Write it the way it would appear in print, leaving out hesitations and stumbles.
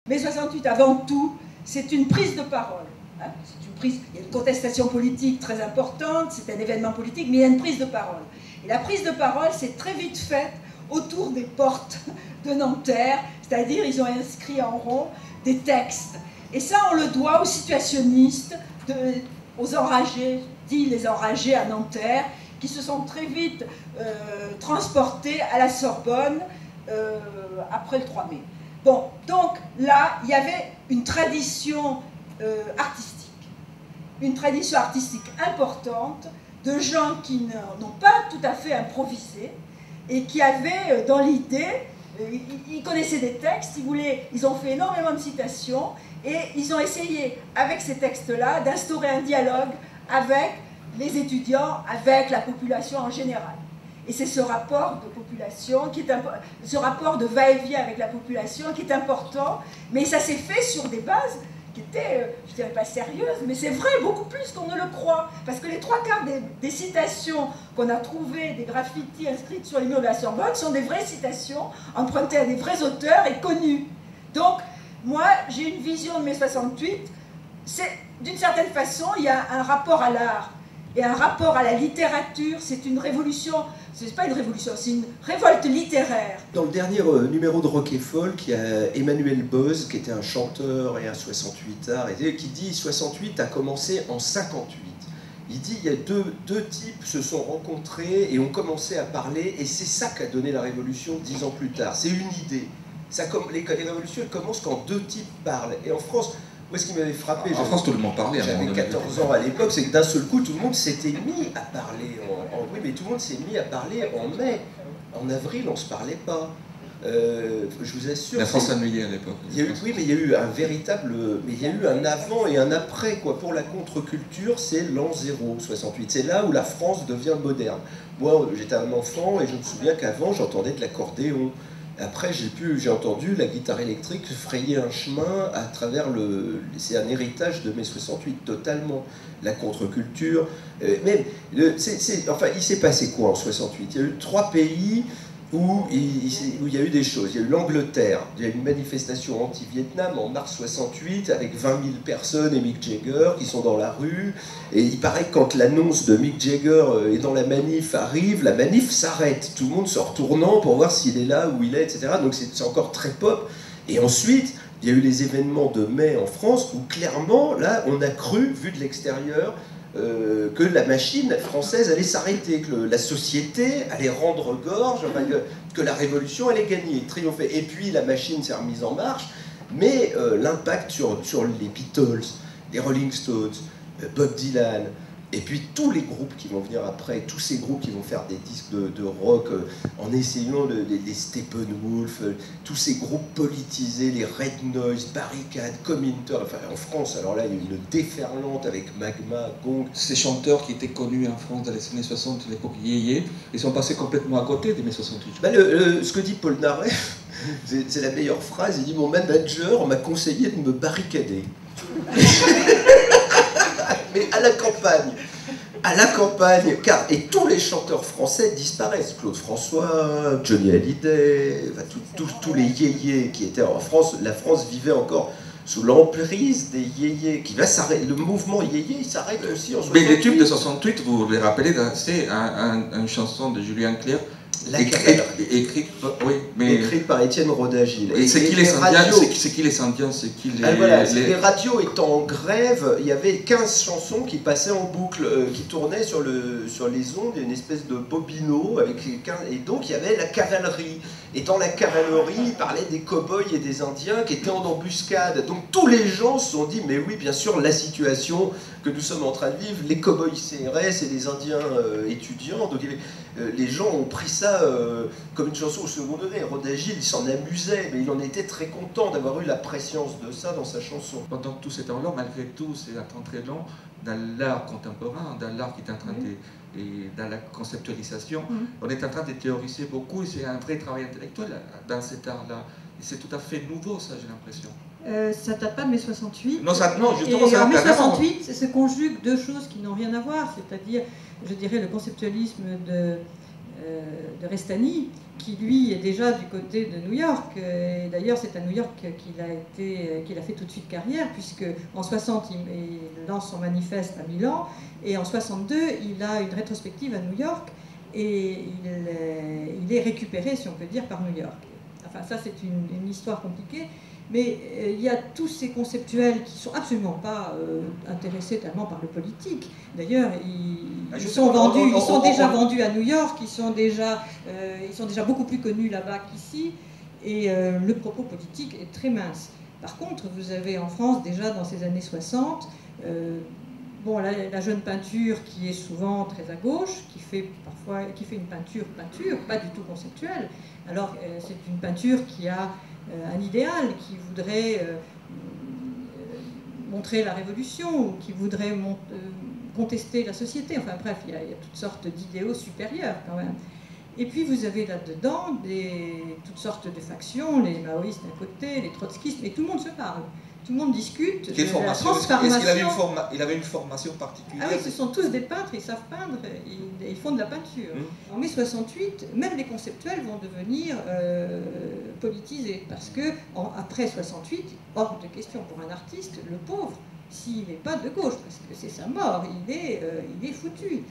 Mai 68, avant tout, c'est une prise de parole. Hein, il y a une contestation politique très importante, c'est un événement politique, mais il y a une prise de parole. Et la prise de parole s'est très vite faite autour des portes de Nanterre, c'est-à-dire ils ont inscrit en rond des textes. Et ça, on le doit aux situationnistes, aux enragés, dit les enragés à Nanterre, qui se sont très vite transportés à la Sorbonne après le 3 mai. Bon, donc là, il y avait une tradition artistique importante, de gens qui n'ont pas tout à fait improvisé, et qui avaient dans l'idée, ils connaissaient des textes, ils ont fait énormément de citations, et ils ont essayé, avec ces textes-là, d'instaurer un dialogue avec les étudiants, avec la population en général. Et c'est ce rapport de population, ce rapport de va-et-vient avec la population qui est important, mais ça s'est fait sur des bases qui étaient, je ne dirais pas sérieuses, mais c'est vrai beaucoup plus qu'on ne le croit. Parce que les 3/4 des citations qu'on a trouvées, des graffitis inscrites sur les murs de la Sorbonne, sont des vraies citations empruntées à des vrais auteurs et connus. Donc, moi, j'ai une vision de mai 68, d'une certaine façon, il y a un rapport à l'art et un rapport à la littérature, c'est une révolution, c'est pas une révolution, c'est une révolte littéraire. Dans le dernier numéro de Rock et Folk, il y a Emmanuel Boz, qui était un chanteur et un 68ard, qui dit « 68 a commencé en 58 ». Il dit il y a deux types se sont rencontrés et ont commencé à parler, et c'est ça qui a donné la révolution 10 ans plus tard. C'est une idée. Les révolutions, elles commencent quand deux types parlent. Et en France, moi, ce qui m'avait frappé, en France, tout le monde parlait. J'avais 14 ans à l'époque, c'est que d'un seul coup, tout le monde s'était mis à parler. Oui, mais tout le monde s'est mis à parler en mai. En avril, on ne se parlait pas. Je vous assure. La France s'ennuyait à l'époque. Oui, mais il y a eu un véritable. Mais il y a eu un avant et un après, quoi. Pour la contre-culture, c'est l'an 0, 68. C'est là où la France devient moderne. Moi, j'étais un enfant et je me souviens qu'avant, j'entendais de l'accordéon. Après, j'ai entendu la guitare électrique frayer un chemin à travers c'est un héritage de mai 68, totalement. La contre-culture. Enfin, il s'est passé quoi en 68? Il y a eu 3 pays où il y a eu des choses. Il y a eu l'Angleterre, il y a eu une manifestation anti-Vietnam en mars 68 avec 20 000 personnes et Mick Jagger qui sont dans la rue. Et il paraît que quand l'annonce de Mick Jagger est dans la manif arrive, la manif s'arrête. Tout le monde se retournant pour voir s'il est là, où il est, etc. Donc c'est encore très pop. Et ensuite, il y a eu les événements de mai en France où clairement, là, on a cru, vu de l'extérieur, que la machine française allait s'arrêter, que la société allait rendre gorge, enfin, que la révolution allait gagner, triompher. Et puis la machine s'est remise en marche, mais l'impact sur les Beatles, les Rolling Stones, Bob Dylan, et puis tous les groupes qui vont venir après, tous ces groupes qui vont faire des disques de rock en essayant les Steppenwolf, tous ces groupes politisés, les Red Noise, Barricade, Comintern, enfin en France, alors là il y a eu une déferlante avec Magma, Gong. Ces chanteurs qui étaient connus en France dans les années 60, l'époque yéyé, ils sont passés complètement à côté des mai 68. Ce que dit Paul Naref, c'est la meilleure phrase, il dit « Mon manager m'a conseillé de me barricader ». Mais à la campagne, et tous les chanteurs français disparaissent. Claude François, Johnny Hallyday, tous les yéyés qui étaient en France. La France vivait encore sous l'emprise des yéyés, qui va s'arrêter. Le mouvement yéyé, il s'arrête aussi en 68. Mais les tubes de 68, vous les rappelez, c'est une chanson de Julien Clerc, écrite par Étienne Rodagil. Et c'est qui les Indiens? C'est qui les Indiens? C'est qui les... Voilà, les radios étant en grève, il y avait 15 chansons qui passaient en boucle, qui tournaient sur les ondes, une espèce de bobino, et donc il y avait la cavalerie. Et dans la cavalerie, il parlait des cow-boys et des Indiens qui étaient en embuscade. Donc tous les gens se sont dit, mais oui, bien sûr, la situation que nous sommes en train de vivre, les cow-boys CRS et les Indiens étudiants, donc les gens ont pris ça comme une chanson au second degré. Rodagil, il s'en amusait, mais il en était très content d'avoir eu la préscience de ça dans sa chanson. Pendant tout ce temps-là, malgré tout, c'est un temps très long dans l'art contemporain, dans l'art qui est en train et dans la conceptualisation, on est en train de théoriser beaucoup, et c'est un vrai travail intellectuel dans cet art-là. Et c'est tout à fait nouveau, ça, j'ai l'impression. Ça date pas de mai 68. Non, justement, et en mai 68, se conjuguent deux choses qui n'ont rien à voir, c'est-à-dire, je dirais, le conceptualisme de Restani, qui lui est déjà du côté de New York. Et d'ailleurs, c'est à New York qu'il a fait tout de suite carrière, puisque en 60, il lance son manifeste à Milan, et en 62, il a une rétrospective à New York, et il est récupéré, si on peut dire, par New York. Enfin, ça, c'est une histoire compliquée. Mais il y a tous ces conceptuels qui ne sont absolument pas intéressés tellement par le politique. D'ailleurs, ils sont déjà vendus à New York, ils sont déjà beaucoup plus connus là-bas qu'ici, et le propos politique est très mince. Par contre, vous avez en France, déjà dans ces années 60, la jeune peinture qui est souvent très à gauche, qui fait une peinture, pas du tout conceptuelle. Alors, c'est une peinture qui a un idéal, qui voudrait montrer la révolution, ou qui voudrait contester la société. Enfin bref, il y a toutes sortes d'idéaux supérieurs quand même. Et puis vous avez là-dedans toutes sortes de factions, les maoïstes d'un côté, les trotskistes, mais tout le monde se parle. Tout le monde discute. Quelle formation? Est-ce qu'il avait une formation particulière? Ah oui, ce sont tous des peintres, ils savent peindre, ils font de la peinture. En mai 68, même les conceptuels vont devenir politisés, parce que après 68, hors de question pour un artiste, le pauvre, s'il n'est pas de gauche, parce que c'est sa mort, il est foutu.